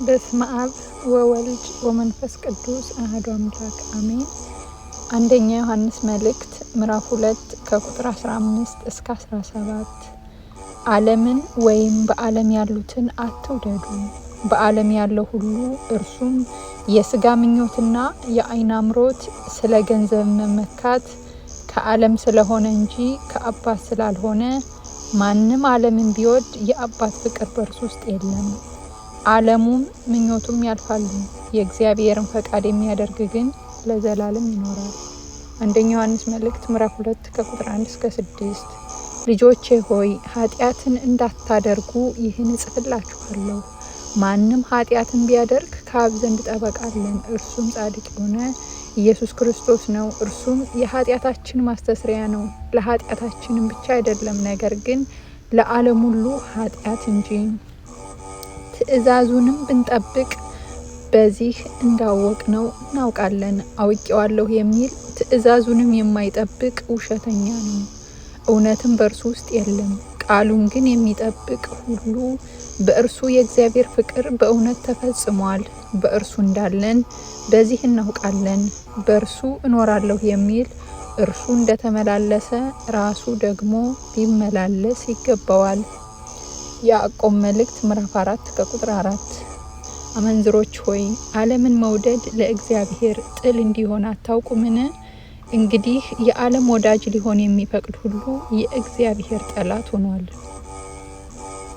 በስመ አብ ወወልድ ወመንፈስ ቅዱስ አሐዱ አምላክ አሜን። አንደኛ ዮሐንስ መልእክት ምዕራፍ 2 ከቁጥር 15 እስከ 17 ዓለምን ወይም በዓለም ያሉትን አትውደዱ። በዓለም ያለው ሁሉ እርሱም የሥጋ ምኞትና የዓይን አምሮት፣ ስለ ገንዘብ መመካት ከዓለም ስለሆነ እንጂ ከአባት ስላልሆነ ማንም ዓለምን ቢወድ የአባት ፍቅር በእርሱ ውስጥ የለም። ዓለሙም ምኞቱም ያልፋሉ፣ የእግዚአብሔርን ፈቃድ የሚያደርግ ግን ለዘላለም ይኖራል። አንደኛ ዮሐንስ መልእክት ምዕራፍ 2 ከቁጥር 1 እስከ 6 ልጆቼ ሆይ ኃጢአትን እንዳታደርጉ ይህን እጽፍላችኋለሁ። ማንም ኃጢአትን ቢያደርግ ከአብ ዘንድ ጠበቃ አለን፣ እርሱም ጻድቅ የሆነ ኢየሱስ ክርስቶስ ነው። እርሱም የኃጢአታችን ማስተስሪያ ነው፣ ለኃጢአታችንም ብቻ አይደለም፣ ነገር ግን ለዓለም ሁሉ ኃጢአት እንጂ። ትእዛዙንም ብንጠብቅ በዚህ እንዳወቅነው እናውቃለን። አውቄዋለሁ የሚል ትእዛዙንም የማይጠብቅ ውሸተኛ ነው፣ እውነትም በእርሱ ውስጥ የለም። ቃሉን ግን የሚጠብቅ ሁሉ በእርሱ የእግዚአብሔር ፍቅር በእውነት ተፈጽሟል። በእርሱ እንዳለን በዚህ እናውቃለን። በእርሱ እኖራለሁ የሚል እርሱ እንደተመላለሰ ራሱ ደግሞ ሊመላለስ ይገባዋል። ያዕቆብ መልእክት ምዕራፍ 4 ከቁጥር 4 አመንዝሮች ሆይ ዓለምን መውደድ ለእግዚአብሔር ጥል እንዲሆን አታውቁምን? እንግዲህ የዓለም ወዳጅ ሊሆን የሚፈቅድ ሁሉ የእግዚአብሔር ጠላት ሆኗል።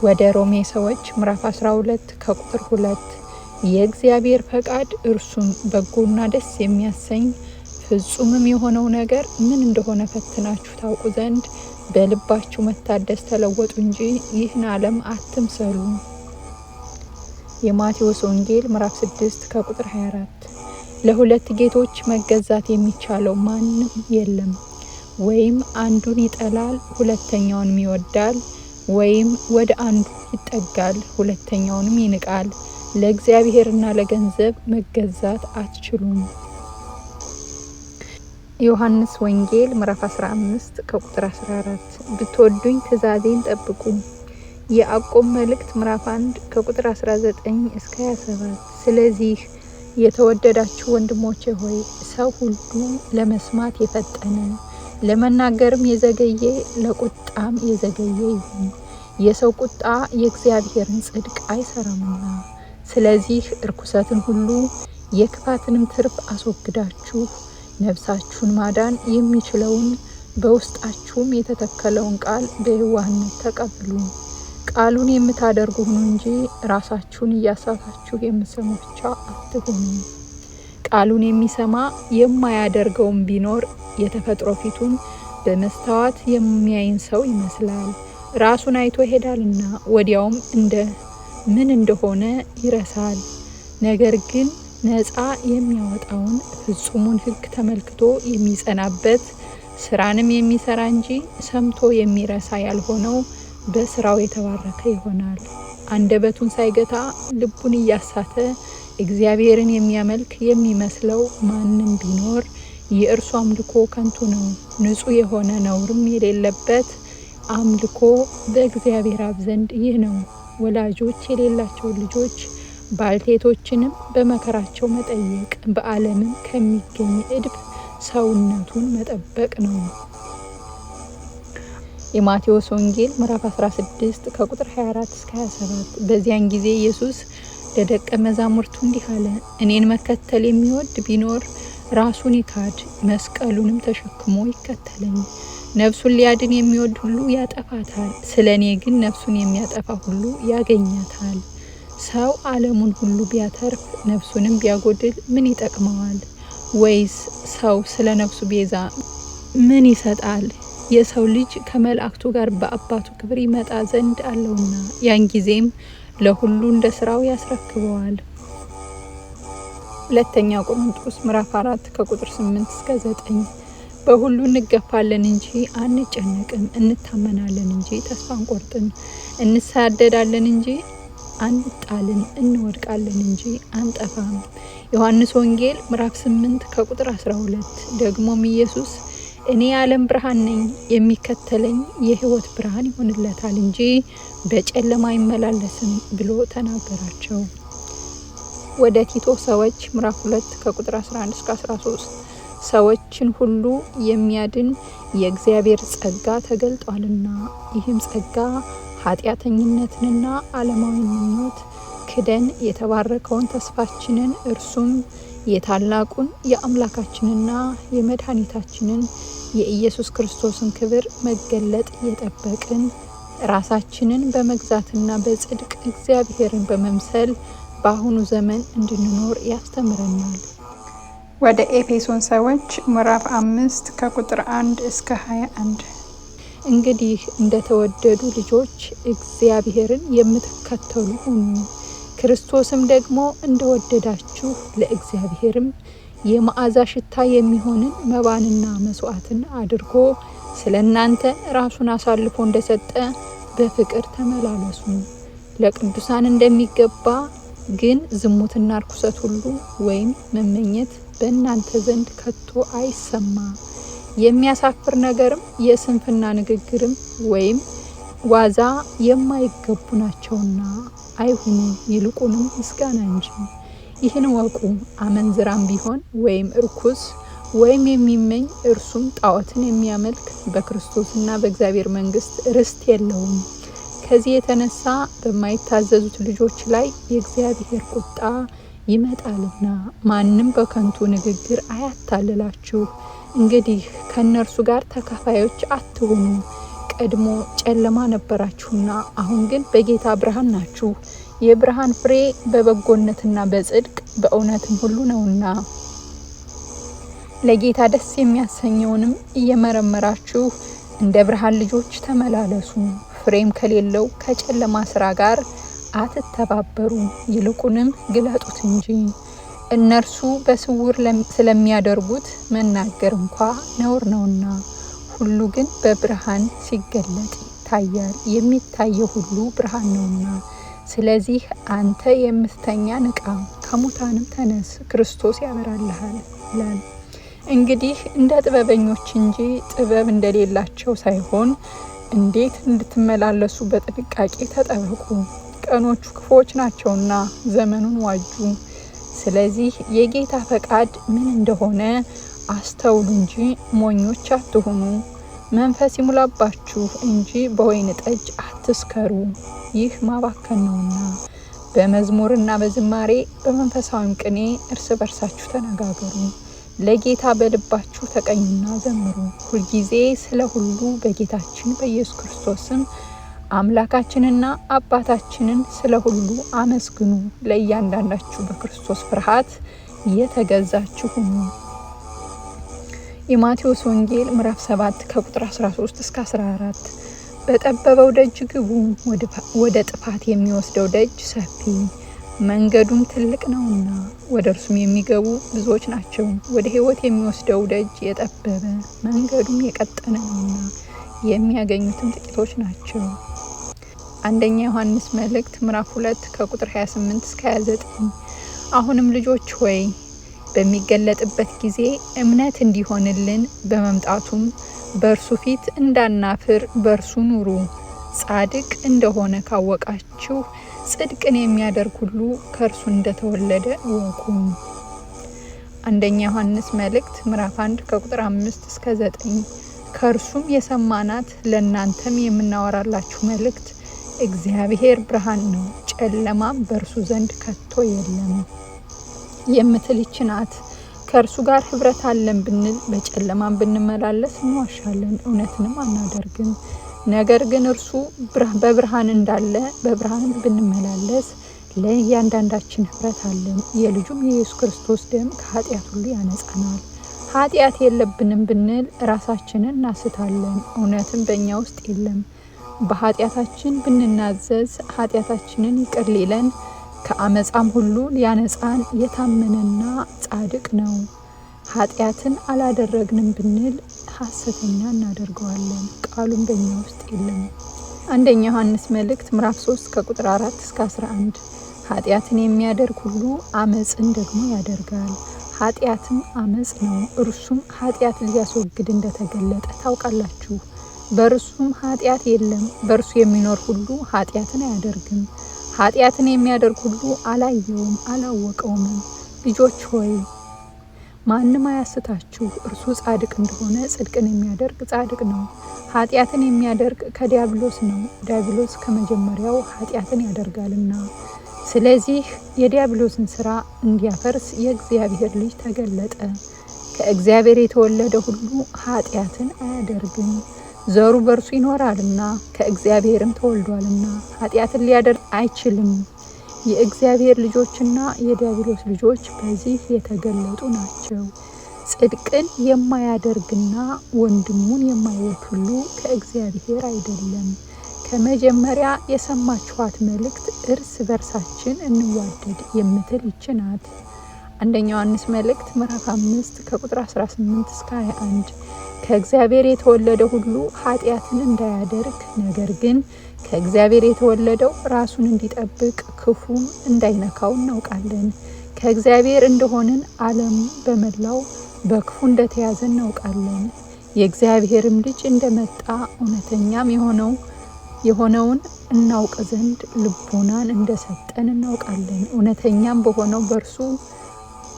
ወደ ሮሜ ሰዎች ምዕራፍ 12 ከቁጥር 2 የእግዚአብሔር ፈቃድ እርሱም በጎና ደስ የሚያሰኝ ፍጹምም የሆነው ነገር ምን እንደሆነ ፈትናችሁ ታውቁ ዘንድ በልባችሁ መታደስ ተለወጡ እንጂ ይህን ዓለም አትምሰሉ። የማቴዎስ ወንጌል ምዕራፍ 6 ከቁጥር 24 ለሁለት ጌቶች መገዛት የሚቻለው ማንም የለም። ወይም አንዱን ይጠላል ሁለተኛውንም ይወዳል፣ ወይም ወደ አንዱ ይጠጋል ሁለተኛውንም ይንቃል። ለእግዚአብሔርና ለገንዘብ መገዛት አትችሉም። ዮሐንስ ወንጌል ምዕራፍ 15 ከቁጥር 14 ብትወዱኝ ትእዛዜን ጠብቁ። የያዕቆብ መልእክት ምዕራፍ 1 ከቁጥር 19 እስከ 27 ስለዚህ የተወደዳችሁ ወንድሞቼ ሆይ ሰው ሁሉ ለመስማት የፈጠነ ለመናገርም የዘገየ ለቁጣም የዘገየ ይሁን። የሰው ቁጣ የእግዚአብሔርን ጽድቅ አይሰራምና። ስለዚህ እርኩሰትን ሁሉ የክፋትንም ትርፍ አስወግዳችሁ ነፍሳችሁን ማዳን የሚችለውን በውስጣችሁም የተተከለውን ቃል በየዋህነት ተቀበሉ። ቃሉን የምታደርጉ ሁኑ እንጂ ራሳችሁን እያሳታችሁ የምትሰሙ ብቻ አትሁኑ። ቃሉን የሚሰማ የማያደርገውም ቢኖር የተፈጥሮ ፊቱን በመስታወት የሚያይን ሰው ይመስላል። ራሱን አይቶ ይሄዳልና ወዲያውም ምን እንደሆነ ይረሳል። ነገር ግን ነፃ የሚያወጣውን ፍጹሙን ሕግ ተመልክቶ የሚጸናበት ስራንም የሚሰራ እንጂ ሰምቶ የሚረሳ ያልሆነው በስራው የተባረከ ይሆናል። አንደበቱን ሳይገታ ልቡን እያሳተ እግዚአብሔርን የሚያመልክ የሚመስለው ማንም ቢኖር የእርሱ አምልኮ ከንቱ ነው። ንጹሕ የሆነ ነውርም የሌለበት አምልኮ በእግዚአብሔር አብ ዘንድ ይህ ነው። ወላጆች የሌላቸውን ልጆች ባልቴቶችንም በመከራቸው መጠየቅ፣ በዓለምም ከሚገኝ እድፍ ሰውነቱን መጠበቅ ነው። የማቴዎስ ወንጌል ምዕራፍ 16 ከቁጥር 24 እስከ 27 በዚያን ጊዜ ኢየሱስ ለደቀ መዛሙርቱ እንዲህ አለ፣ እኔን መከተል የሚወድ ቢኖር ራሱን ይካድ፣ መስቀሉንም ተሸክሞ ይከተለኝ። ነፍሱን ሊያድን የሚወድ ሁሉ ያጠፋታል፣ ስለ እኔ ግን ነፍሱን የሚያጠፋ ሁሉ ያገኛታል። ሰው ዓለሙን ሁሉ ቢያተርፍ ነፍሱንም ቢያጎድል ምን ይጠቅመዋል? ወይስ ሰው ስለ ነፍሱ ቤዛ ምን ይሰጣል? የሰው ልጅ ከመላእክቱ ጋር በአባቱ ክብር ይመጣ ዘንድ አለውና ያን ጊዜም ለሁሉ እንደ ስራው ያስረክበዋል። ሁለተኛ ቆሮንቶስ ምዕራፍ 4 ከቁጥር 8 እስከ 9 በሁሉ እንገፋለን እንጂ አንጨነቅም፣ እንታመናለን እንጂ ተስፋ አንቆርጥም፣ እንሳደዳለን እንጂ አንጣልን፣ እንወድቃለን እንጂ አንጠፋም። ዮሐንስ ወንጌል ምዕራፍ 8 ከቁጥር 12 ደግሞም ኢየሱስ እኔ የዓለም ብርሃን ነኝ፣ የሚከተለኝ የሕይወት ብርሃን ይሆንለታል እንጂ በጨለማ አይመላለስም ብሎ ተናገራቸው። ወደ ቲቶ ሰዎች ምዕራፍ 2 ከቁጥር 11 እስከ 13 ሰዎችን ሁሉ የሚያድን የእግዚአብሔር ጸጋ ተገልጧልና ይህም ጸጋ ኃጢአተኝነትንና ዓለማዊ ምኞት ክደን የተባረከውን ተስፋችንን እርሱም የታላቁን የአምላካችንና የመድኃኒታችንን የኢየሱስ ክርስቶስን ክብር መገለጥ የጠበቅን ራሳችንን በመግዛትና በጽድቅ እግዚአብሔርን በመምሰል በአሁኑ ዘመን እንድንኖር ያስተምረናል። ወደ ኤፌሶን ሰዎች ምዕራፍ 5 ከቁጥር 1 እስከ 21 እንግዲህ እንደተወደዱ ልጆች እግዚአብሔርን የምትከተሉ ሁኑ፣ ክርስቶስም ደግሞ እንደወደዳችሁ ለእግዚአብሔርም የመዓዛ ሽታ የሚሆንን መባንና መስዋዕትን አድርጎ ስለ እናንተ ራሱን አሳልፎ እንደሰጠ በፍቅር ተመላለሱ። ለቅዱሳን እንደሚገባ ግን ዝሙትና ርኩሰት ሁሉ ወይም መመኘት በእናንተ ዘንድ ከቶ አይሰማ። የሚያሳፍር ነገርም የስንፍና ንግግርም ወይም ዋዛ የማይገቡ ናቸውና አይሁኑ፣ ይልቁንም ምስጋና እንጂ። ይህን ወቁ፣ አመንዝራም ቢሆን ወይም እርኩስ ወይም የሚመኝ እርሱም ጣዖትን የሚያመልክ በክርስቶስና በእግዚአብሔር መንግስት ርስት የለውም። ከዚህ የተነሳ በማይታዘዙት ልጆች ላይ የእግዚአብሔር ቁጣ ይመጣልና ማንም በከንቱ ንግግር አያታልላችሁ። እንግዲህ ከእነርሱ ጋር ተካፋዮች አትሁኑ። ቀድሞ ጨለማ ነበራችሁና አሁን ግን በጌታ ብርሃን ናችሁ። የብርሃን ፍሬ በበጎነትና በጽድቅ በእውነትም ሁሉ ነውና ለጌታ ደስ የሚያሰኘውንም እየመረመራችሁ እንደ ብርሃን ልጆች ተመላለሱ። ፍሬም ከሌለው ከጨለማ ስራ ጋር አትተባበሩ፣ ይልቁንም ግለጡት እንጂ። እነርሱ በስውር ስለሚያደርጉት መናገር እንኳ ነውር ነውና፣ ሁሉ ግን በብርሃን ሲገለጥ ይታያል። የሚታየው ሁሉ ብርሃን ነውና። ስለዚህ አንተ የምትተኛ ንቃ፣ ከሙታንም ተነስ፣ ክርስቶስ ያበራልሃል ይላል። እንግዲህ እንደ ጥበበኞች እንጂ ጥበብ እንደሌላቸው ሳይሆን እንዴት እንድትመላለሱ በጥንቃቄ ተጠበቁ። ቀኖቹ ክፉዎች ናቸውና ዘመኑን ዋጁ። ስለዚህ የጌታ ፈቃድ ምን እንደሆነ አስተውሉ እንጂ ሞኞች አትሁኑ። መንፈስ ይሙላባችሁ እንጂ በወይን ጠጅ አትስከሩ፣ ይህ ማባከን ነውና። በመዝሙርና በዝማሬ በመንፈሳዊም ቅኔ እርስ በርሳችሁ ተነጋገሩ፣ ለጌታ በልባችሁ ተቀኙና ዘምሩ። ሁልጊዜ ስለ ሁሉ በጌታችን በኢየሱስ ክርስቶስም አምላካችንና አባታችንን ስለ ሁሉ አመስግኑ። ለእያንዳንዳችሁ በክርስቶስ ፍርሃት የተገዛችሁ ሁኑ። የማቴዎስ ወንጌል ምዕራፍ 7 ከቁጥር 13 እስከ 14 በጠበበው ደጅ ግቡ፣ ወደ ጥፋት የሚወስደው ደጅ ሰፊ መንገዱም ትልቅ ነውና ወደ እርሱም የሚገቡ ብዙዎች ናቸው። ወደ ሕይወት የሚወስደው ደጅ የጠበበ መንገዱም የቀጠነ ነውና የሚያገኙትም ጥቂቶች ናቸው። አንደኛ ዮሐንስ መልእክት ምዕራፍ 2 ከቁጥር 28 እስከ 29 አሁንም ልጆች ሆይ በሚገለጥበት ጊዜ እምነት እንዲሆንልን በመምጣቱም በእርሱ ፊት እንዳናፍር በእርሱ ኑሩ። ጻድቅ እንደሆነ ካወቃችሁ ጽድቅን የሚያደርግ ሁሉ ከእርሱ እንደተወለደ እወቁ። አንደኛ ዮሐንስ መልእክት ምዕራፍ 1 ከቁጥር 5 እስከ 9 ከእርሱም የሰማናት ለእናንተም የምናወራላችሁ መልእክት እግዚአብሔር ብርሃን ነው፣ ጨለማም በእርሱ ዘንድ ከቶ የለም የምትል ይህች ናት። ከእርሱ ጋር ህብረት አለን ብንል በጨለማም ብንመላለስ እንዋሻለን፣ እውነትንም አናደርግም። ነገር ግን እርሱ በብርሃን እንዳለ በብርሃን ብንመላለስ ለእያንዳንዳችን ህብረት አለን። የልጁም የኢየሱስ ክርስቶስ ደም ከኃጢአት ሁሉ ያነጻናል። ኃጢአት የለብንም ብንል ራሳችንን እናስታለን፣ እውነትም በእኛ ውስጥ የለም። በኃጢአታችን ብንናዘዝ ኃጢአታችንን ይቅር ሊለን ከአመፃም ሁሉ ሊያነጻን የታመነና ጻድቅ ነው። ኃጢአትን አላደረግንም ብንል ሐሰተኛ እናደርገዋለን፣ ቃሉም በእኛ ውስጥ የለም። አንደኛ ዮሐንስ መልእክት ምዕራፍ 3 ከቁጥር 4 እስከ 11 ኃጢአትን የሚያደርግ ሁሉ አመፅን ደግሞ ያደርጋል፣ ኃጢአትም አመፅ ነው። እርሱም ኃጢአት ሊያስወግድ እንደተገለጠ ታውቃላችሁ። በእርሱም ኃጢአት የለም። በእርሱ የሚኖር ሁሉ ኃጢአትን አያደርግም። ኃጢአትን የሚያደርግ ሁሉ አላየውም አላወቀውም። ልጆች ሆይ ማንም አያስታችሁ፣ እርሱ ጻድቅ እንደሆነ ጽድቅን የሚያደርግ ጻድቅ ነው። ኃጢአትን የሚያደርግ ከዲያብሎስ ነው፣ ዲያብሎስ ከመጀመሪያው ኃጢአትን ያደርጋልና። ስለዚህ የዲያብሎስን ስራ እንዲያፈርስ የእግዚአብሔር ልጅ ተገለጠ። ከእግዚአብሔር የተወለደ ሁሉ ኃጢአትን አያደርግም፣ ዘሩ በእርሱ ይኖራልና ከእግዚአብሔርም ተወልዷልና ኃጢአትን ሊያደርግ አይችልም። የእግዚአብሔር ልጆችና የዲያብሎስ ልጆች በዚህ የተገለጡ ናቸው። ጽድቅን የማያደርግና ወንድሙን የማይወድ ሁሉ ከእግዚአብሔር አይደለም። ከመጀመሪያ የሰማችኋት መልእክት እርስ በርሳችን እንዋደድ የምትል ይህች ናት። አንደኛ ዮሐንስ መልእክት ምዕራፍ 5 ከቁጥር 18 እስከ 21 ከእግዚአብሔር የተወለደ ሁሉ ኃጢአትን እንዳያደርግ ነገር ግን ከእግዚአብሔር የተወለደው ራሱን እንዲጠብቅ ክፉም እንዳይነካው እናውቃለን። ከእግዚአብሔር እንደሆንን ዓለም በመላው በክፉ እንደተያዘ እናውቃለን። የእግዚአብሔርም ልጅ እንደመጣ እውነተኛም የሆነውን እናውቅ ዘንድ ልቦናን እንደሰጠን እናውቃለን። እውነተኛም በሆነው በእርሱ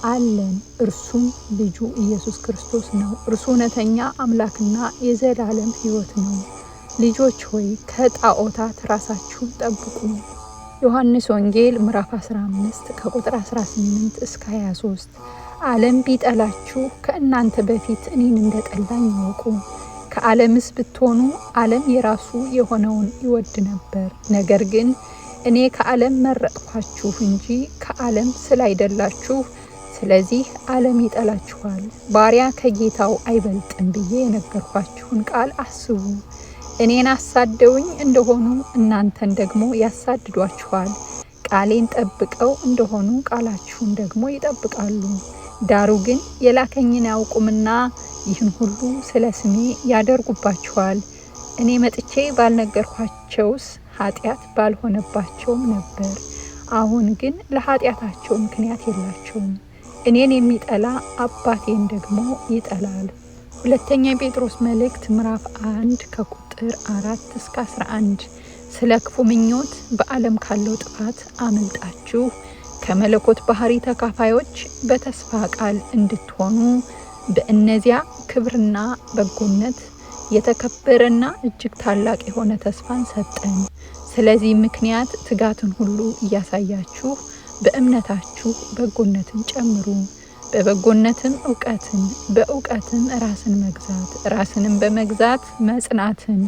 አለን፣ እርሱም ልጁ ኢየሱስ ክርስቶስ ነው። እርሱ እውነተኛ አምላክና የዘላለም ሕይወት ነው። ልጆች ሆይ ከጣዖታት ራሳችሁን ጠብቁ። ዮሐንስ ወንጌል ምዕራፍ 15 ከቁጥር 18 እስከ 23 ዓለም ቢጠላችሁ ከእናንተ በፊት እኔን እንደጠላኝ ይወቁ። ከዓለምስ ብትሆኑ ዓለም የራሱ የሆነውን ይወድ ነበር። ነገር ግን እኔ ከዓለም መረጥኳችሁ እንጂ ከዓለም ስላይደላችሁ ስለዚህ ዓለም ይጠላችኋል። ባሪያ ከጌታው አይበልጥም ብዬ የነገርኳችሁን ቃል አስቡ። እኔን አሳደውኝ እንደሆኑ እናንተን ደግሞ ያሳድዷችኋል። ቃሌን ጠብቀው እንደሆኑ ቃላችሁን ደግሞ ይጠብቃሉ። ዳሩ ግን የላከኝን አያውቁምና ይህን ሁሉ ስለ ስሜ ያደርጉባችኋል። እኔ መጥቼ ባልነገርኳቸውስ ኃጢአት ባልሆነባቸውም ነበር። አሁን ግን ለኃጢአታቸው ምክንያት የላቸውም። እኔን የሚጠላ አባቴን ደግሞ ይጠላል። ሁለተኛ ጴጥሮስ መልእክት ምዕራፍ 1 ከቁጥር 4 እስከ 11 ስለ ክፉ ምኞት በዓለም ካለው ጥፋት አመልጣችሁ ከመለኮት ባህሪ ተካፋዮች በተስፋ ቃል እንድትሆኑ በእነዚያ ክብርና በጎነት የተከበረና እጅግ ታላቅ የሆነ ተስፋን ሰጠን። ስለዚህ ምክንያት ትጋትን ሁሉ እያሳያችሁ በእምነታችሁ በጎነትን ጨምሩ፣ በበጎነትም እውቀትን፣ በእውቀትም ራስን መግዛት፣ ራስንም በመግዛት መጽናትን፣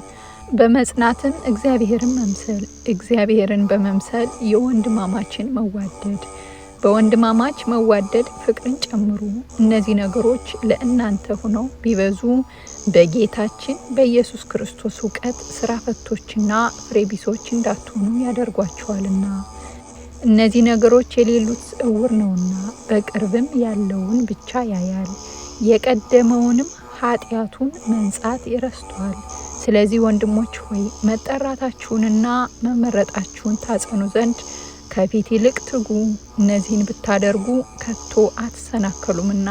በመጽናትም እግዚአብሔርን መምሰል፣ እግዚአብሔርን በመምሰል የወንድማማችን መዋደድ፣ በወንድማማች መዋደድ ፍቅርን ጨምሩ። እነዚህ ነገሮች ለእናንተ ሆነው ቢበዙ በጌታችን በኢየሱስ ክርስቶስ እውቀት ስራ ፈቶችና ፍሬቢሶች እንዳትሆኑ ያደርጓችኋልና። እነዚህ ነገሮች የሌሉት እውር ነውና በቅርብም ያለውን ብቻ ያያል፣ የቀደመውንም ኃጢአቱን መንጻት ይረስቷል። ስለዚህ ወንድሞች ሆይ መጠራታችሁንና መመረጣችሁን ታጸኑ ዘንድ ከፊት ይልቅ ትጉ። እነዚህን ብታደርጉ ከቶ አትሰናከሉምና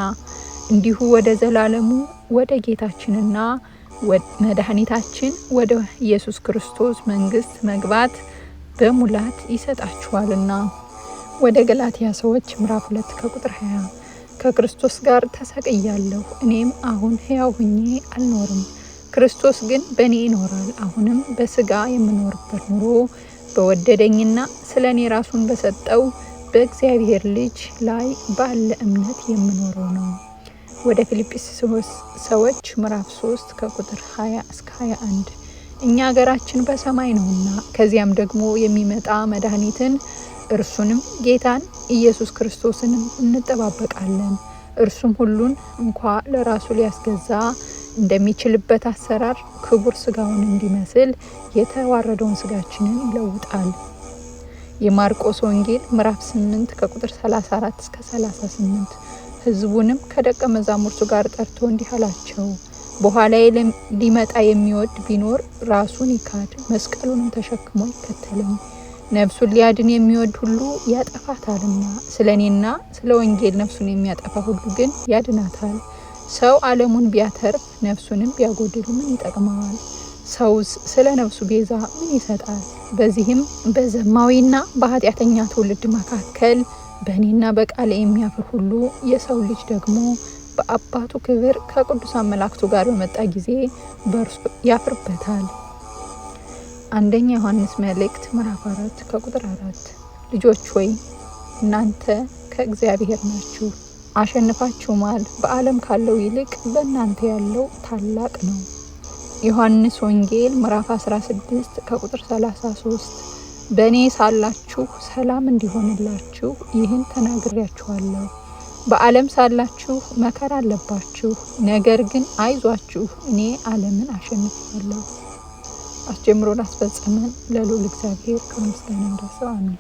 እንዲሁ ወደ ዘላለሙ ወደ ጌታችንና መድኃኒታችን ወደ ኢየሱስ ክርስቶስ መንግስት መግባት በሙላት ይሰጣችኋልና። ወደ ገላትያ ሰዎች ምዕራፍ 2 ከቁጥር 20 ከክርስቶስ ጋር ተሰቅያለሁ፣ እኔም አሁን ሕያው ሁኜ አልኖርም፣ ክርስቶስ ግን በእኔ ይኖራል። አሁንም በስጋ የምኖርበት ኑሮ በወደደኝና ስለ እኔ ራሱን በሰጠው በእግዚአብሔር ልጅ ላይ ባለ እምነት የምኖረው ነው። ወደ ፊልጵስዩስ ሰዎች ምዕራፍ 3 ከቁጥር 20 እስከ 21 እኛ ሀገራችን በሰማይ ነውና ከዚያም ደግሞ የሚመጣ መድኃኒትን እርሱንም ጌታን ኢየሱስ ክርስቶስን እንጠባበቃለን። እርሱም ሁሉን እንኳ ለራሱ ሊያስገዛ እንደሚችልበት አሰራር ክቡር ስጋውን እንዲመስል የተዋረደውን ስጋችንን ይለውጣል። የማርቆስ ወንጌል ምዕራፍ 8 ከቁጥር 34 እስከ 38 ሕዝቡንም ከደቀ መዛሙርቱ ጋር ጠርቶ እንዲህ አላቸው፣ በኋላዬ ሊመጣ የሚወድ ቢኖር ራሱን ይካድ፣ መስቀሉንም ተሸክሞ ይከተለኝ። ነፍሱን ሊያድን የሚወድ ሁሉ ያጠፋታልና፣ ስለ እኔና ስለ ወንጌል ነፍሱን የሚያጠፋ ሁሉ ግን ያድናታል። ሰው ዓለሙን ቢያተርፍ ነፍሱንም ቢያጎድል ምን ይጠቅመዋል? ሰውስ ስለ ነፍሱ ቤዛ ምን ይሰጣል? በዚህም በዘማዊና በኃጢአተኛ ትውልድ መካከል በእኔና በቃሌ የሚያፍር ሁሉ የሰው ልጅ ደግሞ በአባቱ ክብር ከቅዱሳን መላእክቱ ጋር በመጣ ጊዜ በእርሱ ያፍርበታል። አንደኛ ዮሐንስ መልእክት ምዕራፍ 4 ከቁጥር 4 ልጆች ሆይ እናንተ ከእግዚአብሔር ናችሁ፣ አሸንፋችሁማል። በዓለም ካለው ይልቅ በእናንተ ያለው ታላቅ ነው። ዮሐንስ ወንጌል ምዕራፍ 16 ከቁጥር 33 በእኔ ሳላችሁ ሰላም እንዲሆንላችሁ ይህን ተናግሬያችኋለሁ። በዓለም ሳላችሁ መከራ አለባችሁ፣ ነገር ግን አይዟችሁ እኔ ዓለምን አሸንፌአለሁ። አስጀምሮ ላስፈጸመን ለልዑል እግዚአብሔር ክብር ምስጋና ይድረሰው። አሜን።